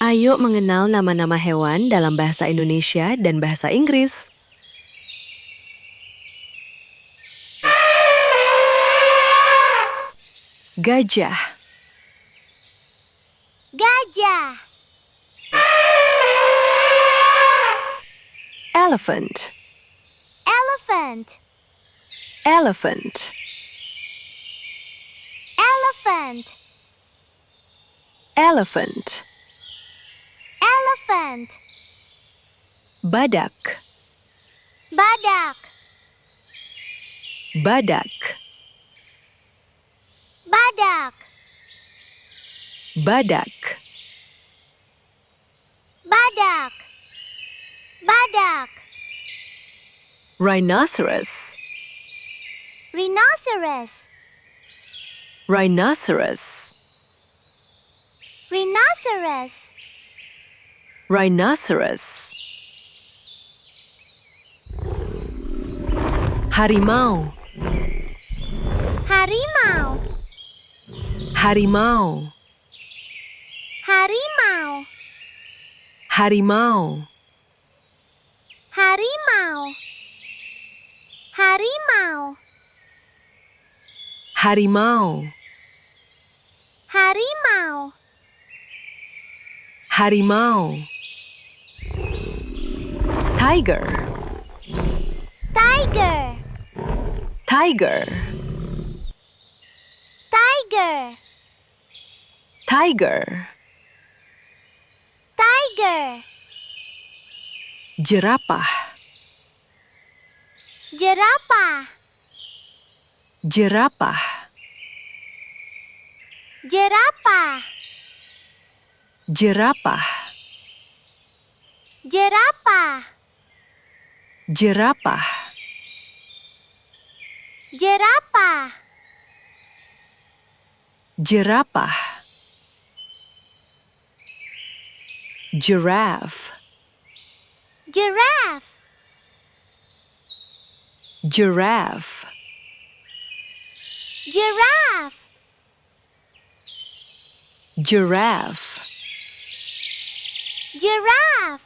Ayo mengenal nama-nama hewan dalam bahasa Indonesia dan bahasa Inggris. Gajah. Gajah. Elephant. Elephant. Elephant. Elephant. Elephant. Elephant. Badak. Badak. Badak. Badak. Badak. Badak. Badak. Rhinoceros. Rhinoceros. Rhinoceros. Rhinoceros. Rhinoceros. Harimau. Harimau. Harimau. Harimau. Harimau. Harimau. Harimau. Harimau. Harimau. Harimau. Tiger. Tiger. Tiger. Tiger. Tiger. Tiger. Jerapah. Jerapah. Jerapah. Jerapah. Jerapah. Jerapah. Jerapah. Jerapah. Jerapah. Giraffe. Giraffe. Giraffe. Giraffe. Giraffe. Giraffe.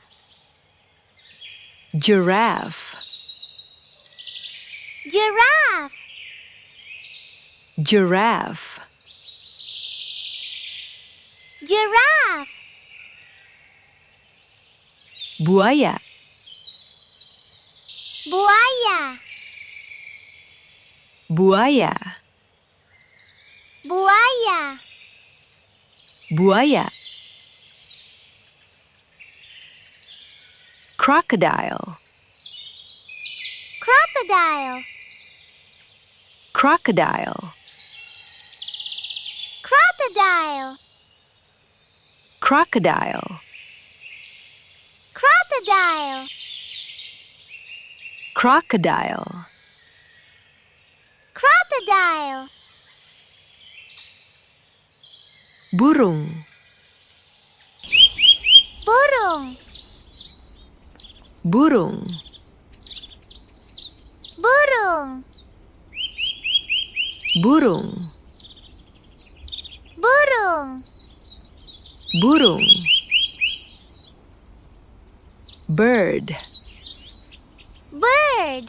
Giraffe. Giraffe. Giraffe. Giraffe. Buaya. Buaya. Buaya. Buaya. Buaya. Crocodile. Crocodile. Crocodile. Crocodile. Crocodile. Crocodile. Crocodile. Crocodile. Burung. Burung. Burung. Burung. Burung. Burung. Burung. Bird. Bird.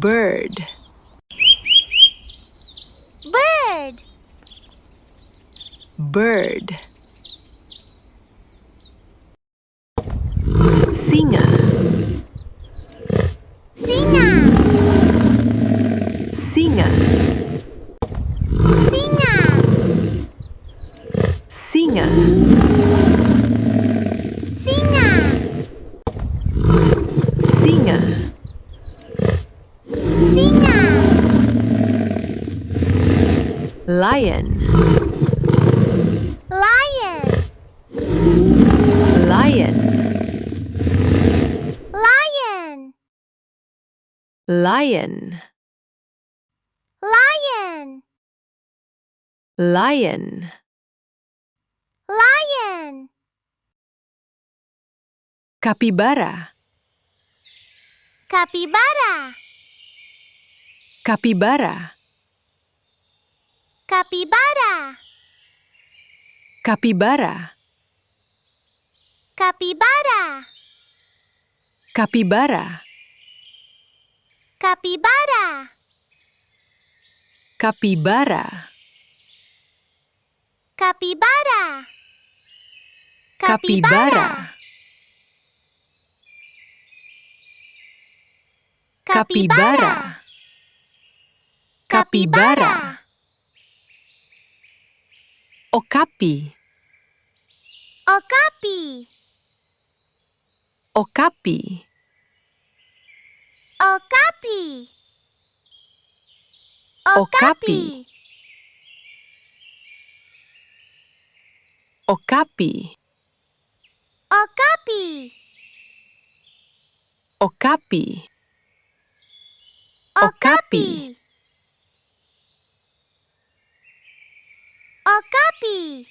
Bird. Bird. Bird. Singa. Singa. Singa. Singa. Singa. Singa. Singa. Singa. Lion. Lion. Lion. Lion. Lion. Lion. Lion. Lion. Capybara. Capybara. Capybara. Capybara. Kapibara. Kapibara. Kapibara. Kapibara. Kapibara. Kapibara. Kapibara. Kapibara. Kapibara. Okapi. Okapi. Okapi. Okapi. Okapi. Okapi. Okapi. Okapi. Okapi. Okapi.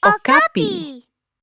Okapi.